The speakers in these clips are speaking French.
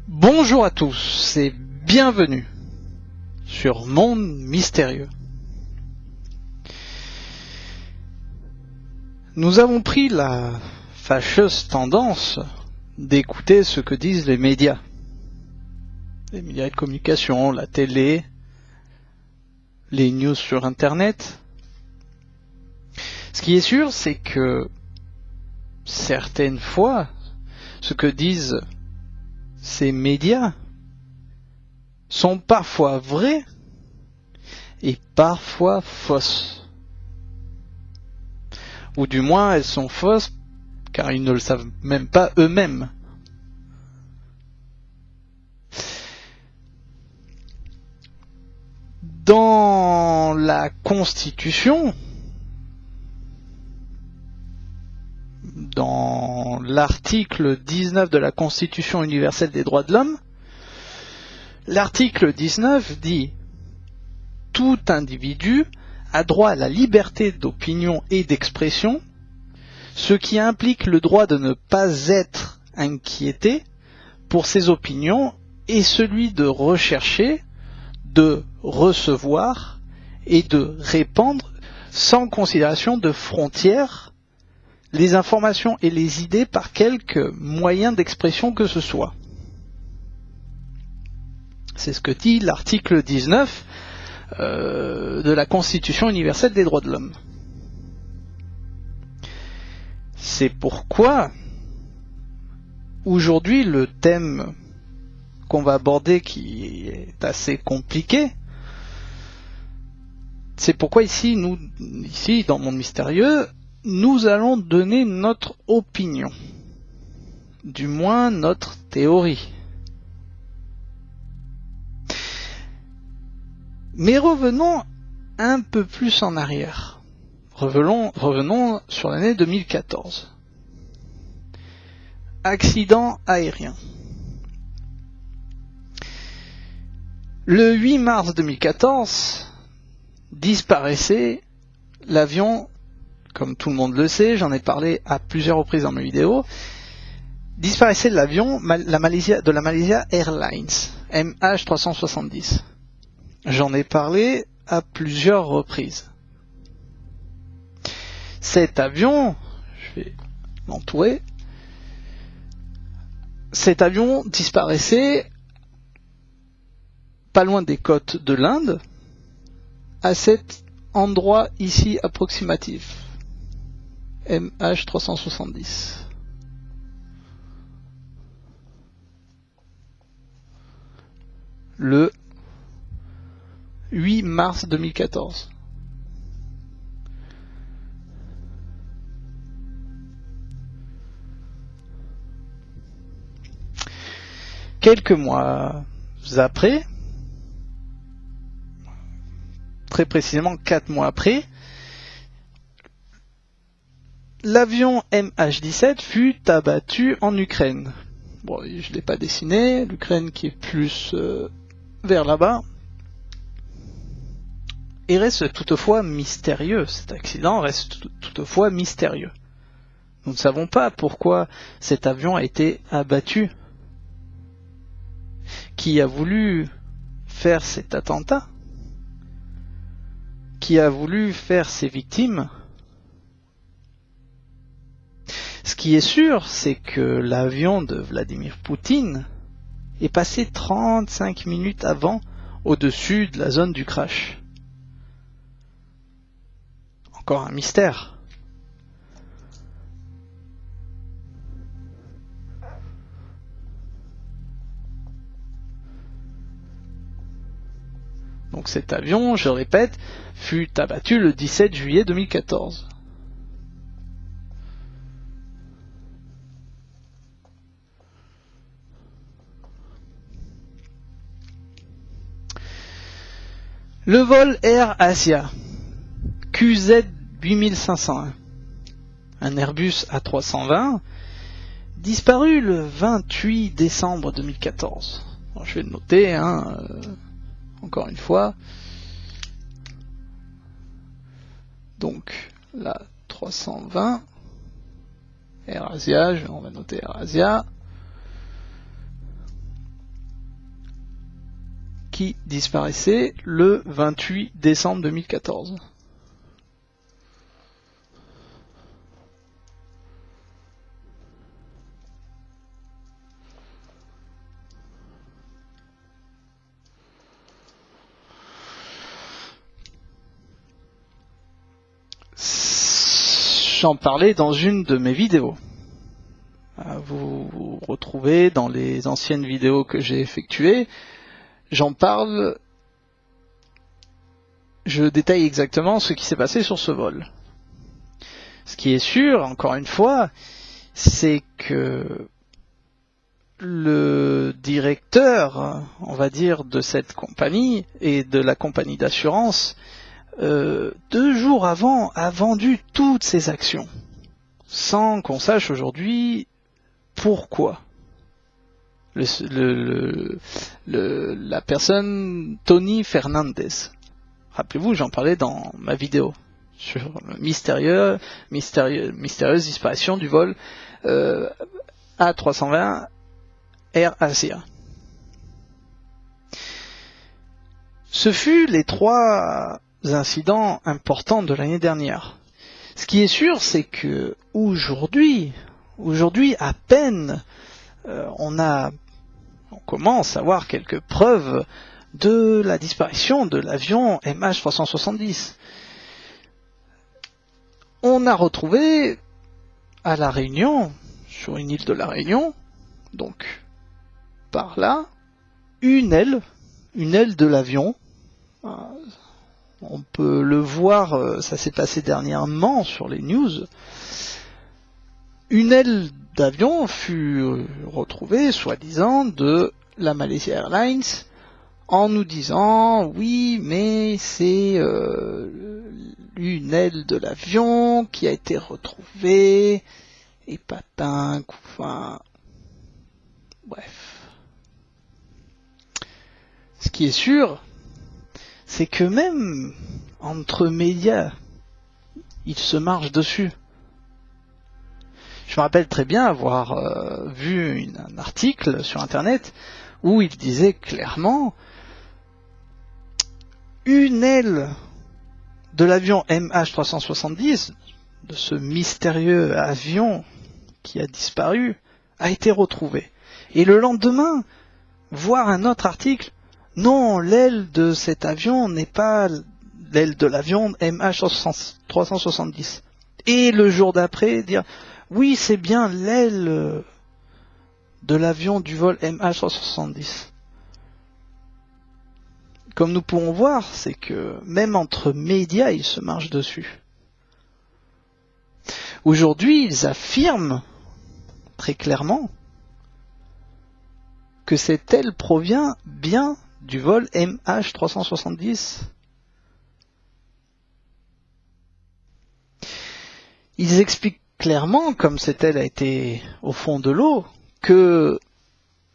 Bonjour à tous et bienvenue sur Monde Mystérieux. Nous avons pris la fâcheuse tendance d'écouter ce que disent les médias de communication, la télé, les news sur Internet. Ce qui est sûr, c'est que certaines fois, ce que disent ces médias sont parfois vrais et parfois fausses. Ou du moins, elles sont fausses car ils ne le savent même pas eux-mêmes. Dans la Constitution, dans l'article 19 de la Constitution universelle des droits de l'homme, l'article 19 dit « Tout individu a droit à la liberté d'opinion et d'expression, ce qui implique le droit de ne pas être inquiété pour ses opinions et celui de rechercher, de recevoir et de répandre sans considération de frontières les informations et les idées par quelque moyen d'expression que ce soit. » C'est ce que dit l'article 19 de la Constitution universelle des droits de l'homme. C'est pourquoi, aujourd'hui, le thème qu'on va aborder, qui est assez compliqué, c'est pourquoi ici, dans Monde Mystérieux, nous allons donner notre opinion, du moins notre théorie. Mais revenons un peu plus en arrière. Revenons sur l'année 2014. Accident aérien. Le 8 mars 2014, disparaissait l'avion, comme tout le monde le sait, j'en ai parlé à plusieurs reprises dans mes vidéos, disparaissait l'avion de la Malaysia Airlines, MH370. J'en ai parlé à plusieurs reprises. Cet avion, je vais l'entourer, cet avion disparaissait pas loin des côtes de l'Inde, à cet endroit ici approximatif, MH370. Le 8 mars 2014. Quelques mois après, très précisément 4 mois après, l'avion MH17 fut abattu en Ukraine. Bon, je ne l'ai pas dessiné, l'Ukraine qui est plus vers là-bas. Il reste toutefois mystérieux, cet accident reste toutefois mystérieux. Nous ne savons pas pourquoi cet avion a été abattu. Qui a voulu faire cet attentat? Qui a voulu faire ces victimes? Ce qui est sûr, c'est que l'avion de Vladimir Poutine est passé 35 minutes avant au-dessus de la zone du crash. Encore un mystère. Donc cet avion, je répète, fut abattu le 17 juillet 2014. Le vol Air Asia QZ 8501, un Airbus A320, disparu le 28 décembre 2014. Alors, je vais le noter, encore une fois. Donc, la 320, AirAsia, on va noter AirAsia. qui disparaissait le 28 décembre 2014. J'en parlais dans une de mes vidéos. Vous retrouvez dans les anciennes vidéos que j'ai effectuées. J'en parle, je détaille exactement ce qui s'est passé sur ce vol. Ce qui est sûr, encore une fois, c'est que le directeur, on va dire, de cette compagnie et de la compagnie d'assurance, 2 jours avant, a vendu toutes ses actions, sans qu'on sache aujourd'hui pourquoi. La personne Tony Fernandez. Rappelez-vous, j'en parlais dans ma vidéo sur la mystérieuse disparition du vol A320 Air Asia. Ce fut les 3 incidents importants de l'année dernière. Ce qui est sûr, c'est que aujourd'hui à peine on commence à avoir quelques preuves de la disparition de l'avion MH370. On a retrouvé à La Réunion, sur une île de La Réunion, donc par là, une aile de l'avion. On peut le voir, ça s'est passé dernièrement sur les news. Une aile d'avion fut retrouvée, soi-disant, de la Malaysia Airlines, en nous disant oui, mais c'est une aile de l'avion qui a été retrouvée, et patin, enfin, bref. Ce qui est sûr, c'est que même entre médias, ils se marchent dessus. Je me rappelle très bien avoir vu un article sur Internet où il disait clairement une aile de l'avion MH370, de ce mystérieux avion qui a disparu, a été retrouvée. Et le lendemain, voir un autre article, non, l'aile de cet avion n'est pas l'aile de l'avion MH370. Et le jour d'après, dire oui, c'est bien l'aile de l'avion du vol MH370. Comme nous pouvons voir, c'est que même entre médias, ils se marchent dessus. Aujourd'hui, ils affirment très clairement que cette aile provient bien du vol MH370. Ils expliquent clairement, comme cette aile a été au fond de l'eau, que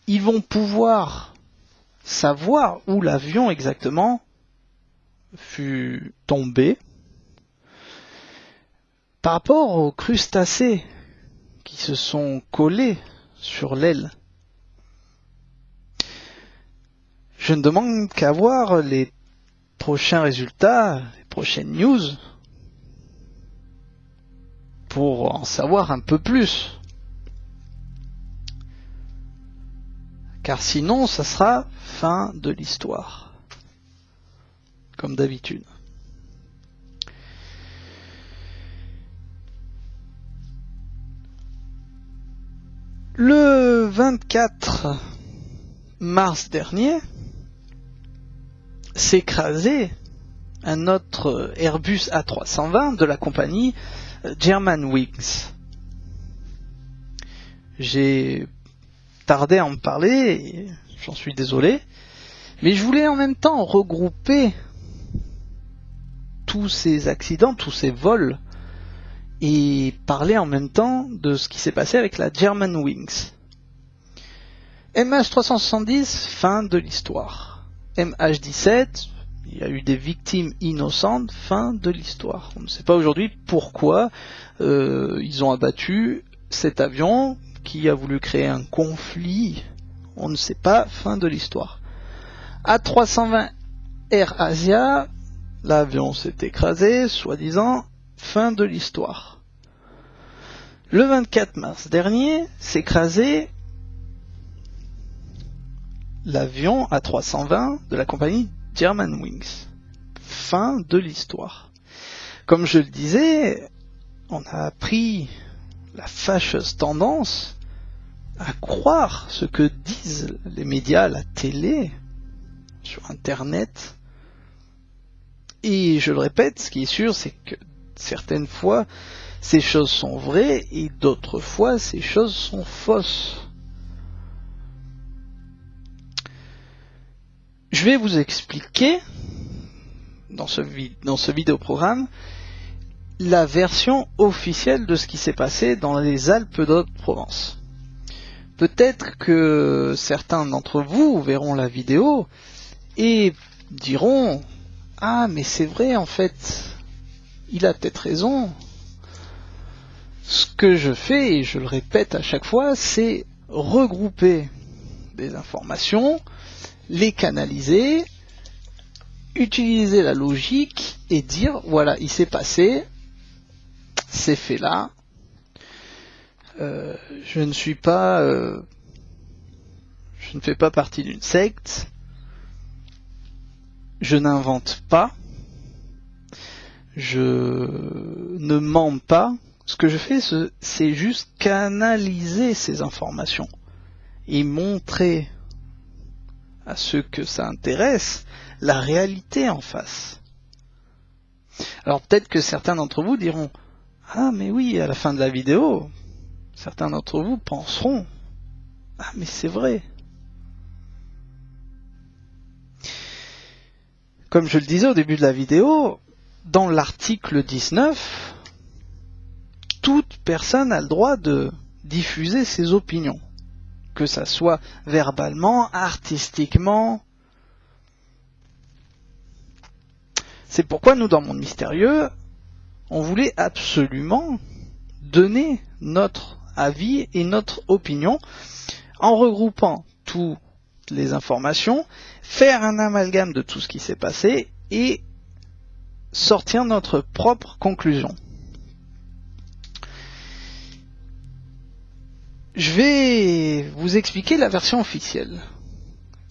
ils vont pouvoir savoir où l'avion exactement fut tombé par rapport aux crustacés qui se sont collés sur l'aile. Je ne demande qu'à voir les prochains résultats, les prochaines news, pour en savoir un peu plus. Car sinon, ça sera fin de l'histoire. Comme d'habitude. Le 24 mars dernier, s'est écrasé un autre Airbus A320 de la compagnie Germanwings. J'ai tardé à en parler, j'en suis désolé, mais je voulais en même temps regrouper tous ces accidents, tous ces vols, et parler en même temps de ce qui s'est passé avec la Germanwings. MH370, fin de l'histoire. MH17, il y a eu des victimes innocentes, fin de l'histoire. On ne sait pas aujourd'hui pourquoi ils ont abattu cet avion qui a voulu créer un conflit. On ne sait pas, fin de l'histoire. A320 Air Asia, l'avion s'est écrasé, soi-disant, fin de l'histoire. Le 24 mars dernier, s'est écrasé l'avion A320 de la compagnie Germanwings. Fin de l'histoire. Comme je le disais, on a pris la fâcheuse tendance à croire ce que disent les médias, la télé, sur Internet. Et je le répète, ce qui est sûr, c'est que certaines fois, ces choses sont vraies et d'autres fois, ces choses sont fausses. Je vais vous expliquer, dans ce vidéoprogramme, la version officielle de ce qui s'est passé dans les Alpes d'Haute-Provence. Peut-être que certains d'entre vous verront la vidéo et diront « Ah, mais c'est vrai, en fait, il a peut-être raison. » Ce que je fais, et je le répète à chaque fois, c'est regrouper des informations, les canaliser, utiliser la logique et dire « Voilà, il s'est passé ces faits-là. » Je ne fais pas partie d'une secte. Je n'invente pas. Je ne mens pas. Ce que je fais, c'est juste canaliser ces informations et montrer à ceux que ça intéresse la réalité en face. Alors peut-être que certains d'entre vous diront « Ah mais oui, à la fin de la vidéo, certains d'entre vous penseront « Ah mais c'est vrai ». Comme je le disais au début de la vidéo, dans l'article 19, toute personne a le droit de diffuser ses opinions, que ça soit verbalement, artistiquement. C'est pourquoi nous, dans Monde Mystérieux, on voulait absolument donner notre avis et notre opinion en regroupant toutes les informations, faire un amalgame de tout ce qui s'est passé et sortir notre propre conclusion. Je vais vous expliquer la version officielle.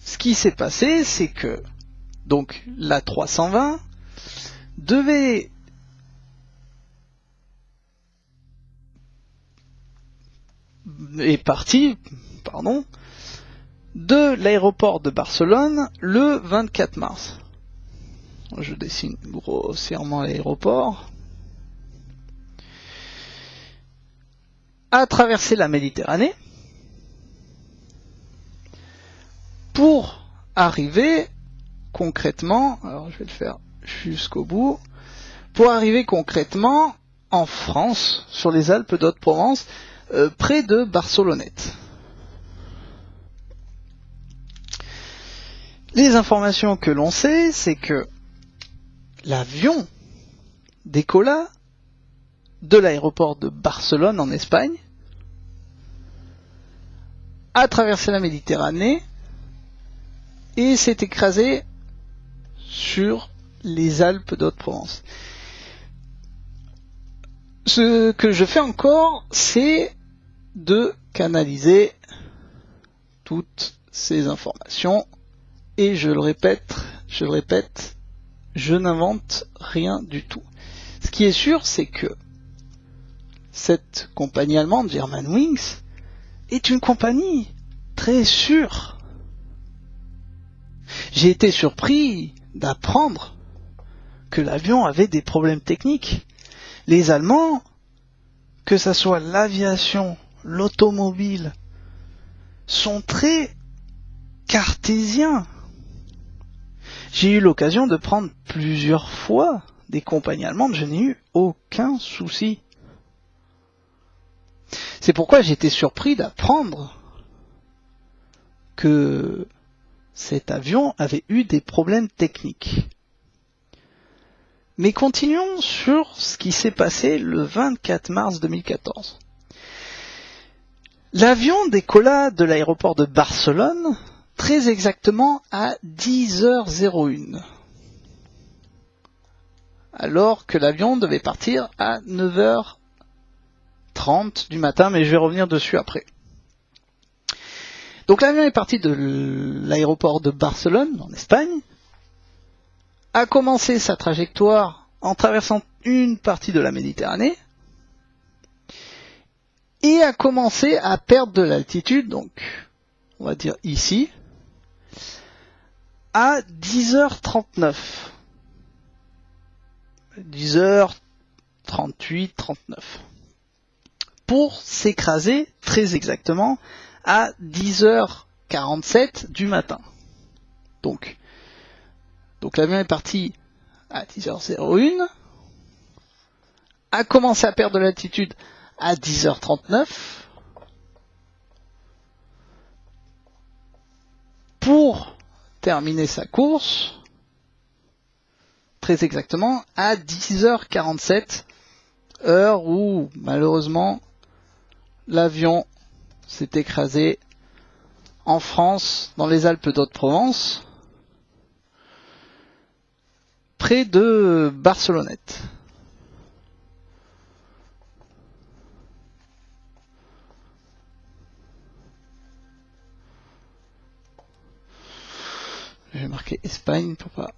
Ce qui s'est passé, c'est que donc l'A320 est parti de l'aéroport de Barcelone le 24 mars. Je dessine grossièrement l'aéroport. A traversé la Méditerranée pour arriver concrètement, alors je vais le faire jusqu'au bout, pour arriver concrètement en France, sur les Alpes d'Haute-Provence, près de Barcelonnette. Les informations que l'on sait, c'est que l'avion décolla de l'aéroport de Barcelone en Espagne, a traversé la Méditerranée et s'est écrasé sur les Alpes d'Haute-Provence. Ce que je fais encore, c'est de canaliser toutes ces informations et je le répète, je n'invente rien du tout. Ce qui est sûr, c'est que cette compagnie allemande, Germanwings, est une compagnie très sûre. J'ai été surpris d'apprendre que l'avion avait des problèmes techniques. Les Allemands, que ce soit l'aviation, l'automobile, sont très cartésiens. J'ai eu l'occasion de prendre plusieurs fois des compagnies allemandes, je n'ai eu aucun souci. C'est pourquoi j'ai été surpris d'apprendre que cet avion avait eu des problèmes techniques. Mais continuons sur ce qui s'est passé le 24 mars 2014. L'avion décolla de l'aéroport de Barcelone très exactement à 10h01. Alors que l'avion devait partir à 9h30 du matin, mais je vais revenir dessus après. Donc l'avion est parti de l'aéroport de Barcelone, en Espagne, a commencé sa trajectoire en traversant une partie de la Méditerranée, et a commencé à perdre de l'altitude, donc on va dire ici, à 10h39. 10h38, 39. Pour s'écraser très exactement à 10h47 du matin. Donc l'avion est parti à 10h01, a commencé à perdre de l'altitude à 10h39, pour terminer sa course, très exactement, à 10h47, heure où, malheureusement, l'avion s'est écrasé en France, dans les Alpes d'Haute-Provence, près de Barcelonnette. Je vais marquer Espagne pour pas...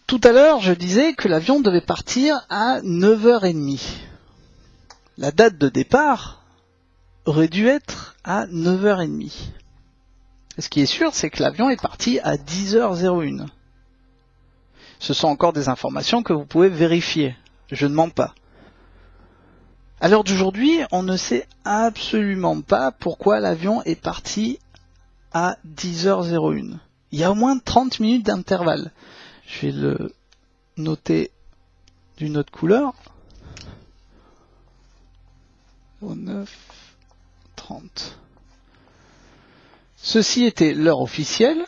Tout à l'heure, je disais que l'avion devait partir à 9h30. La date de départ aurait dû être à 9h30. Ce qui est sûr, c'est que l'avion est parti à 10h01. Ce sont encore des informations que vous pouvez vérifier. Je ne mens pas. À l'heure d'aujourd'hui, on ne sait absolument pas pourquoi l'avion est parti à 10h01. Il y a au moins 30 minutes d'intervalle. Je vais le noter d'une autre couleur. 9h30. Ceci était l'heure officielle.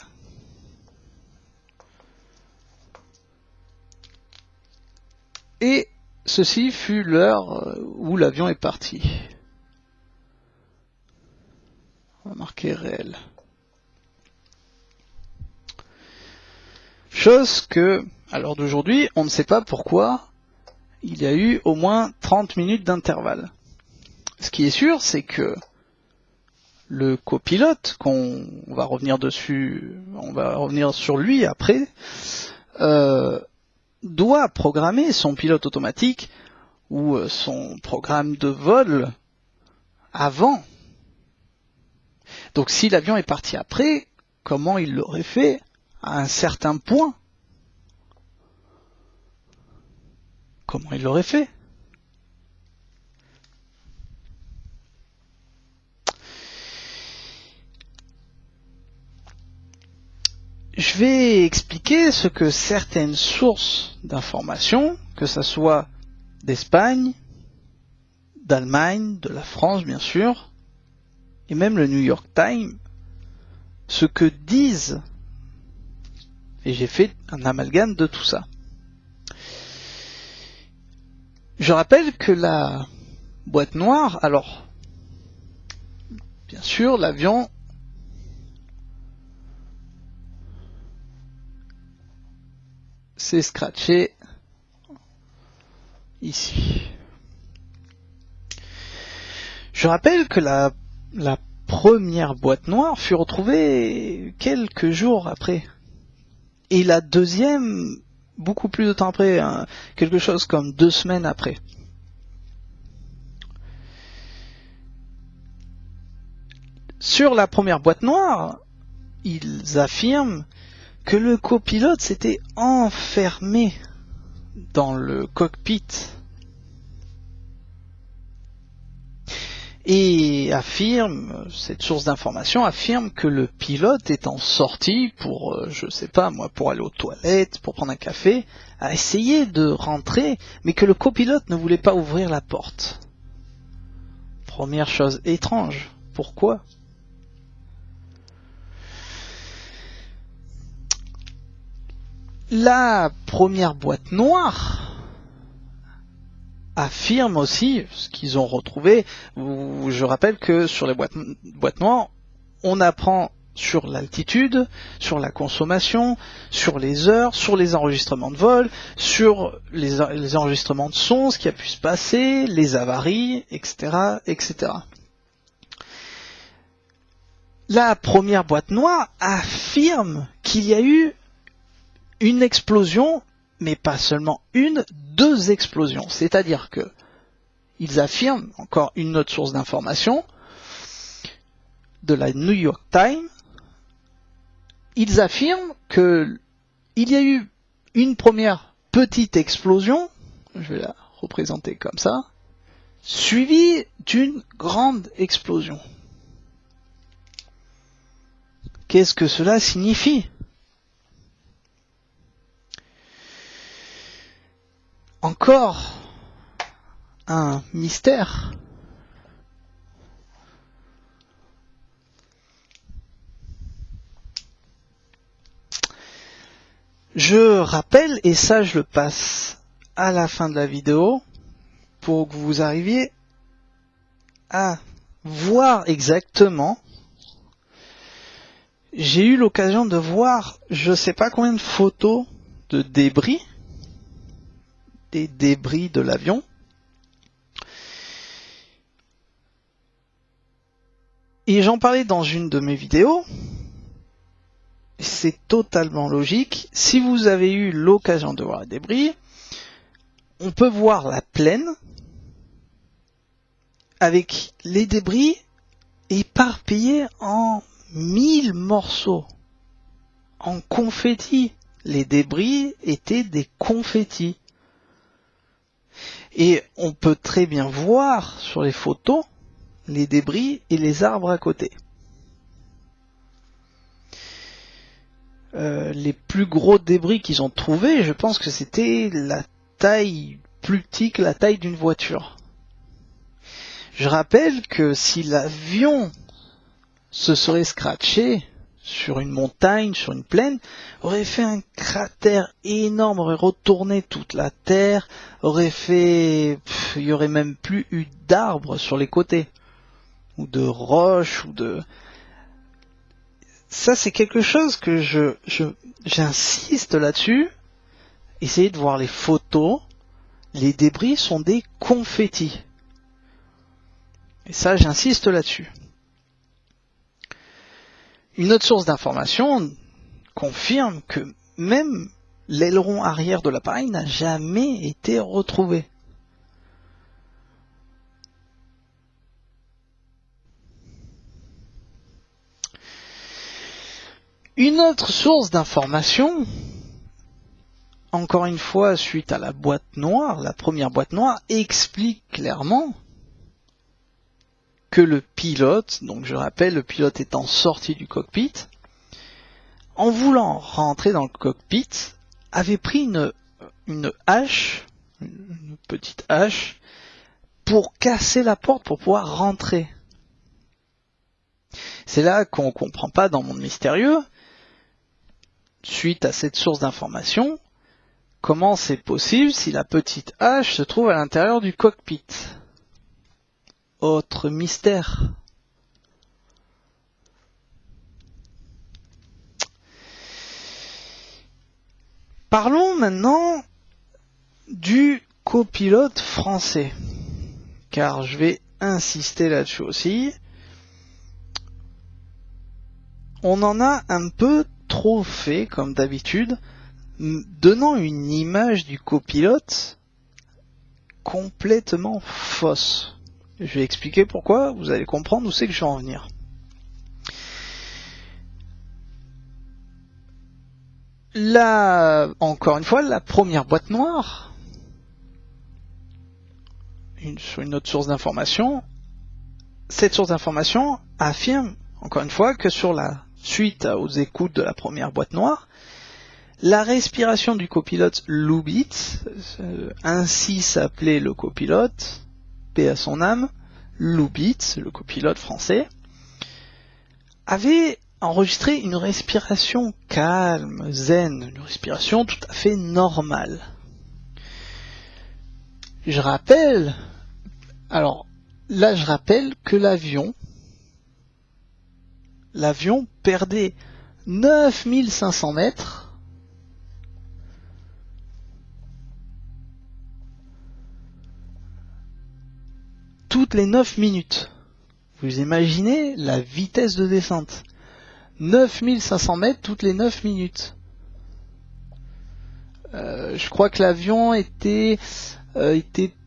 Et ceci fut l'heure où l'avion est parti. On va marquer réel. Chose que, à l'heure d'aujourd'hui, on ne sait pas pourquoi il y a eu au moins 30 minutes d'intervalle. Ce qui est sûr, c'est que le copilote, qu'on va revenir dessus, on va revenir sur lui après, doit programmer son pilote automatique ou son programme de vol avant. Donc si l'avion est parti après, comment il l'aurait fait à un certain point? Comment il l'aurait fait? Je vais expliquer ce que certaines sources d'informations, que ce soit d'Espagne, d'Allemagne, de la France bien sûr, et même le New York Times, ce que disent, et j'ai fait un amalgame de tout ça. Je rappelle que la boîte noire, alors, bien sûr, l'avion s'est scratché ici. Je rappelle que la première boîte noire fut retrouvée quelques jours après. Et la deuxième, beaucoup plus de temps après, hein, quelque chose comme 2 semaines après. Sur la première boîte noire, ils affirment que le copilote s'était enfermé dans le cockpit et affirme, cette source d'information affirme que le pilote étant sorti pour, je sais pas moi, pour aller aux toilettes, pour prendre un café, a essayé de rentrer, mais que le copilote ne voulait pas ouvrir la porte. Première chose étrange, pourquoi ? La première boîte noire affirment aussi ce qu'ils ont retrouvé. Je rappelle que sur les boîtes noires, on apprend sur l'altitude, sur la consommation, sur les heures, sur les enregistrements de vol, sur les enregistrements de son, ce qui a pu se passer, les avaries, etc., etc. La première boîte noire affirme qu'il y a eu une explosion, mais pas seulement une, 2 explosions. C'est-à-dire que ils affirment, encore une autre source d'information, de la New York Times, ils affirment qu'il y a eu une première petite explosion, je vais la représenter comme ça, suivie d'une grande explosion. Qu'est-ce que cela signifie ? Encore un mystère. Je rappelle, et ça je le passe à la fin de la vidéo, pour que vous arriviez à voir exactement. J'ai eu l'occasion de voir je sais pas combien de photos de débris, des débris de l'avion. Et j'en parlais dans une de mes vidéos. C'est totalement logique. Si vous avez eu l'occasion de voir les débris, on peut voir la plaine avec les débris éparpillés en 1000 morceaux, en confettis. Les débris étaient des confettis. Et on peut très bien voir sur les photos les débris et les arbres à côté. Les plus gros débris qu'ils ont trouvés, je pense que c'était la taille plus petite que la taille d'une voiture. Je rappelle que si l'avion se serait scratché sur une montagne, sur une plaine, aurait fait un cratère énorme, aurait retourné toute la terre, il y aurait même plus eu d'arbres sur les côtés, ou de roches, ou de... Ça, c'est quelque chose que j'insiste là-dessus. Essayez de voir les photos. Les débris sont des confettis. Et ça, j'insiste là-dessus. Une autre source d'information confirme que même l'aileron arrière de l'appareil n'a jamais été retrouvé. Une autre source d'information, encore une fois suite à la boîte noire, la première boîte noire, explique clairement que le pilote, donc je rappelle, le pilote étant sorti du cockpit, en voulant rentrer dans le cockpit, avait pris une hache, une petite hache, pour casser la porte pour pouvoir rentrer. C'est là qu'on comprend pas dans Monde Mystérieux, suite à cette source d'information, comment c'est possible si la petite hache se trouve à l'intérieur du cockpit. Autre mystère. Parlons maintenant du copilote français, car je vais insister là-dessus aussi. On en a un peu trop fait, comme d'habitude, donnant une image du copilote complètement fausse. Je vais expliquer pourquoi, vous allez comprendre où c'est que je vais en venir. Encore une fois, la première boîte noire, sur une autre source d'information, cette source d'information affirme, encore une fois, que suite aux écoutes de la première boîte noire, la respiration du copilote Lubitz, ainsi s'appelait le copilote, paix à son âme, Lubitz, le copilote français, avait enregistré une respiration calme, zen, une respiration tout à fait normale. Je rappelle, alors là je rappelle que l'avion perdait 9500 mètres toutes les 9 minutes. Vous imaginez la vitesse de descente. 9500 mètres toutes les 9 minutes. Je crois que l'avion était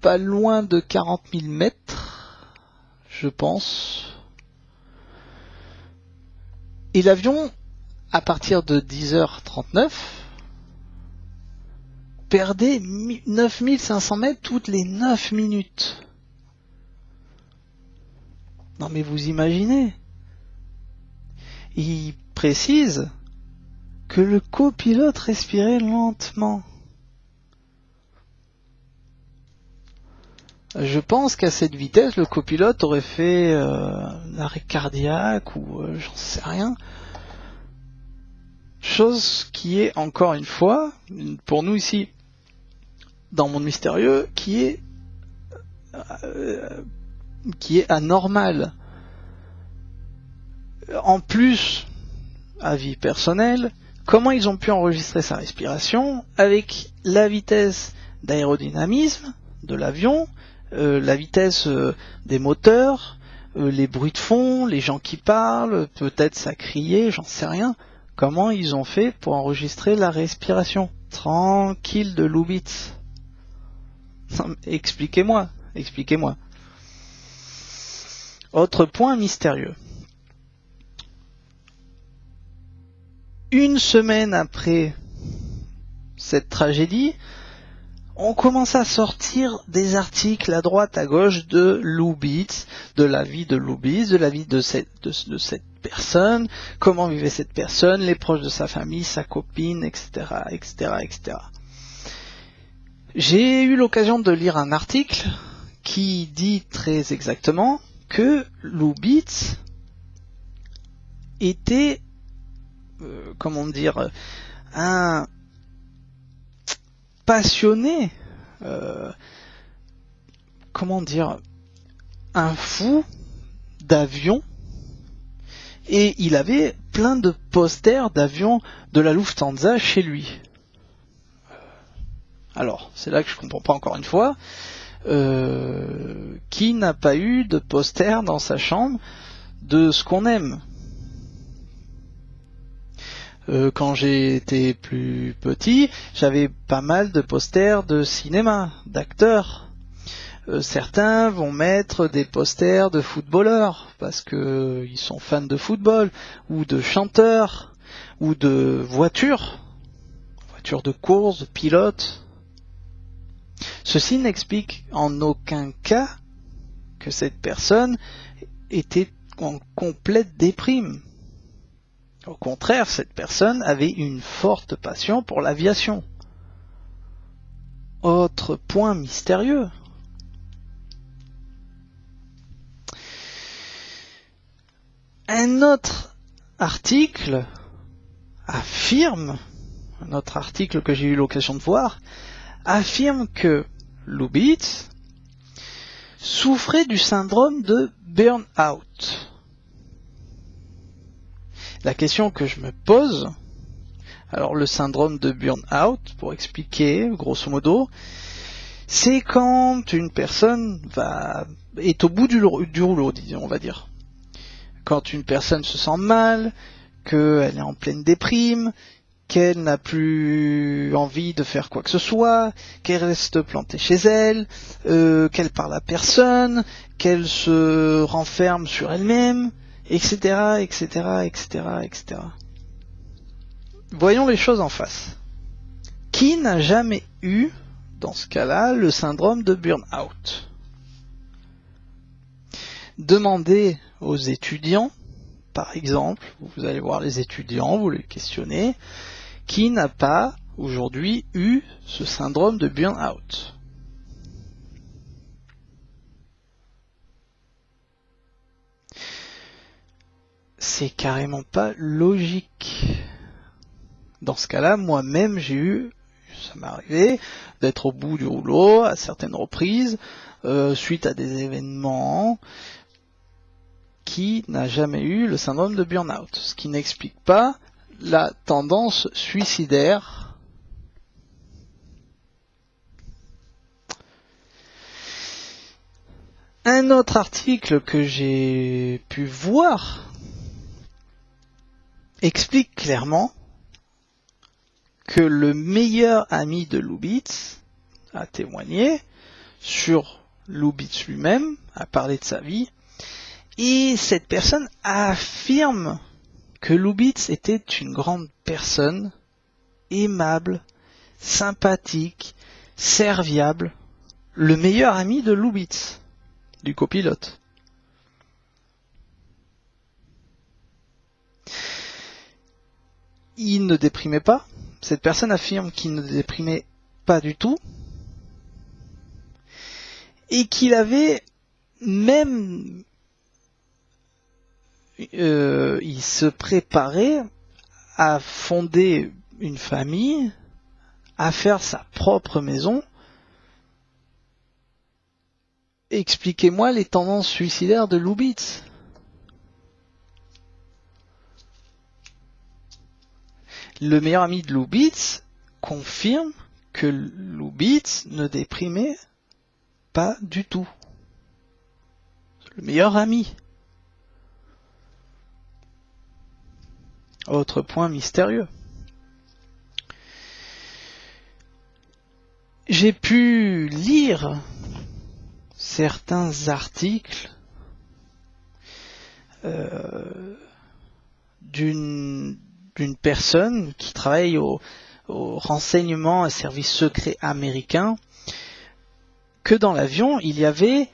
pas loin de 40 000 mètres, je pense. Et l'avion, à partir de 10h39, perdait 9500 mètres toutes les 9 minutes. Non mais vous imaginez. Il précise que le copilote respirait lentement. Je pense qu'à cette vitesse, le copilote aurait fait un arrêt cardiaque ou j'en sais rien. Chose qui est, encore une fois, pour nous ici, dans Monde Mystérieux, qui est anormale. En plus, avis personnel, comment ils ont pu enregistrer sa respiration avec la vitesse d'aérodynamisme de l'avion, la vitesse des moteurs, les bruits de fond, les gens qui parlent, peut-être ça criait, j'en sais rien. Comment ils ont fait pour enregistrer la respiration tranquille de Lubitz? Expliquez-moi. Autre point mystérieux. Une semaine après cette tragédie, on commence à sortir des articles à droite, à gauche de Lubitz, de la vie de Lubitz, de la vie de cette personne, comment vivait cette personne, les proches de sa famille, sa copine, etc., etc., etc. J'ai eu l'occasion de lire un article qui dit très exactement que Lubitz était, un passionné, un fou d'avions, et il avait plein de posters d'avions de la Lufthansa chez lui. Alors, c'est là que je comprends pas encore une fois, qui n'a pas eu de poster dans sa chambre de ce qu'on aime. Quand j'étais plus petit, j'avais pas mal de posters de cinéma, d'acteurs. Certains vont mettre des posters de footballeurs parce que ils sont fans de football, ou de chanteurs, ou de voitures de course, de pilotes. Ceci n'explique en aucun cas que cette personne était en complète déprime. Au contraire, cette personne avait une forte passion pour l'aviation. Autre point mystérieux. Un autre article que j'ai eu l'occasion de voir, affirme que Lubitz souffrait du syndrome de burn-out. La question que je me pose, alors le syndrome de burn-out, pour expliquer grosso modo, c'est quand une personne est au bout du rouleau, on va dire. Quand une personne se sent mal, qu'elle est en pleine déprime, qu'elle n'a plus envie de faire quoi que ce soit, qu'elle reste plantée chez elle, qu'elle parle à personne, qu'elle se renferme sur elle-même, etc., etc., etc., etc. Voyons les choses en face. Qui n'a jamais eu, dans ce cas-là, le syndrome de burn-out? Demandez aux étudiants, par exemple, vous allez voir les étudiants, vous les questionnez, qui n'a pas aujourd'hui eu ce syndrome de burn-out? C'est carrément pas logique. Dans ce cas-là, moi-même, j'ai eu Ça m'est arrivé d'être au bout du rouleau à certaines reprises, suite à des événements. Qui n'a jamais eu le syndrome de burn-out, ce qui n'explique pas la tendance suicidaire. Un autre article que j'ai pu voir explique clairement que le meilleur ami de Lubitz a témoigné sur Lubitz lui-même, a parlé de sa vie, et cette personne affirme que Lubitz était une grande personne, aimable, sympathique, serviable, le meilleur ami de Lubitz, du copilote. Il ne déprimait pas. Cette personne affirme qu'il ne déprimait pas du tout et qu'il avait même il se préparait à fonder une famille, à faire sa propre maison. Expliquez-moi les tendances suicidaires de Lubitz. Le meilleur ami de Lubitz confirme que Lubitz ne déprimait pas du tout. Le meilleur ami. Autre point mystérieux. J'ai pu lire certains articles d'une personne qui travaille au renseignement et service secret américain, que dans l'avion, il y avait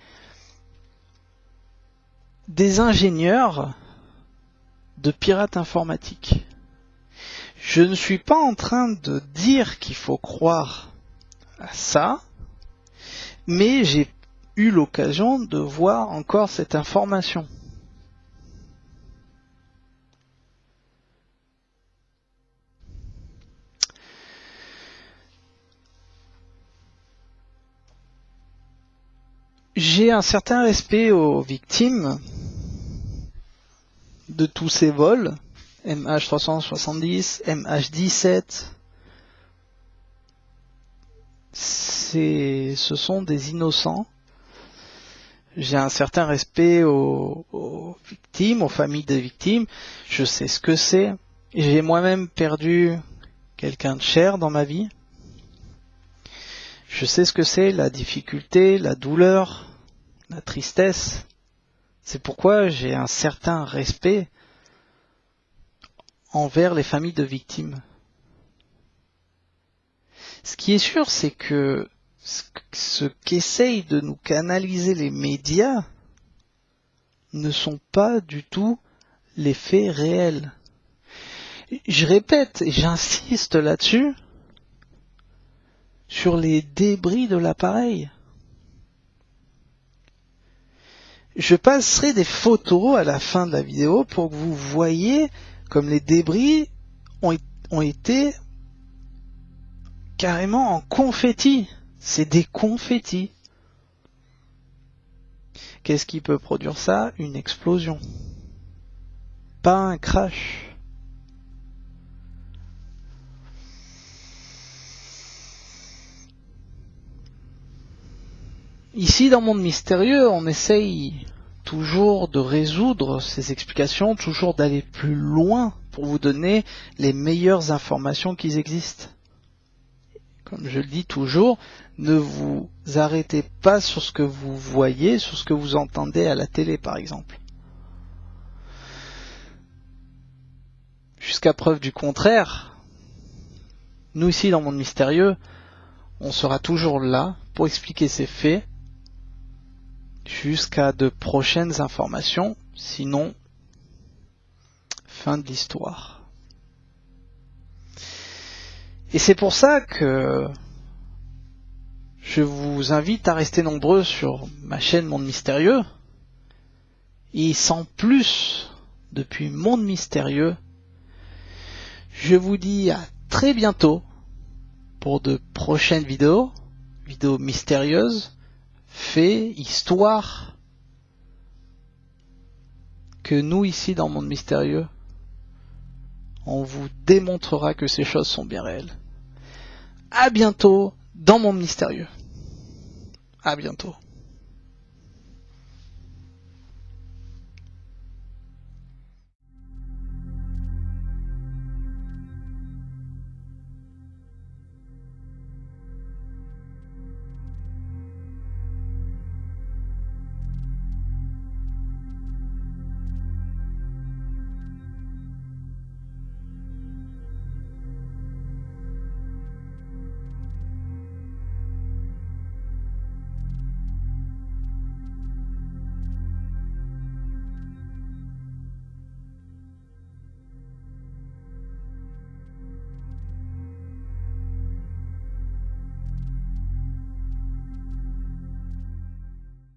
des ingénieurs de pirates informatiques. Je ne suis pas en train de dire qu'il faut croire à ça, mais j'ai eu l'occasion de voir encore cette information. J'ai un certain respect aux victimes de tous ces vols, MH370, MH17. Ce sont des innocents. J'ai un certain respect aux victimes, aux familles des victimes. Je sais ce que c'est. J'ai moi-même perdu quelqu'un de cher dans ma vie. Je sais ce que c'est, la difficulté, la douleur, la tristesse. C'est pourquoi j'ai un certain respect envers les familles de victimes. Ce qui est sûr, c'est que ce qu'essayent de nous canaliser les médias ne sont pas du tout les faits réels. Je répète et j'insiste là-dessus, sur les débris de l'appareil. Je passerai des photos à la fin de la vidéo pour que vous voyez comme les débris ont été carrément en confetti. C'est des confettis. Qu'est-ce qui peut produire ça? Une explosion. Pas un crash. Ici, dans Monde Mystérieux, on essaye toujours de résoudre ces explications, toujours d'aller plus loin pour vous donner les meilleures informations qui existent. Comme je le dis toujours, ne vous arrêtez pas sur ce que vous voyez, sur ce que vous entendez à la télé par exemple. Jusqu'à preuve du contraire, nous ici dans Monde Mystérieux, on sera toujours là pour expliquer ces faits jusqu'à de prochaines informations, sinon fin de l'histoire. Et c'est pour ça que je vous invite à rester nombreux sur ma chaîne Monde Mystérieux. Et sans plus, depuis Monde Mystérieux, je vous dis à très bientôt pour de prochaines vidéos mystérieuses, faits, histoires, que nous ici dans le monde mystérieux, on vous démontrera que ces choses sont bien réelles. À bientôt dans Monde Mystérieux. À bientôt.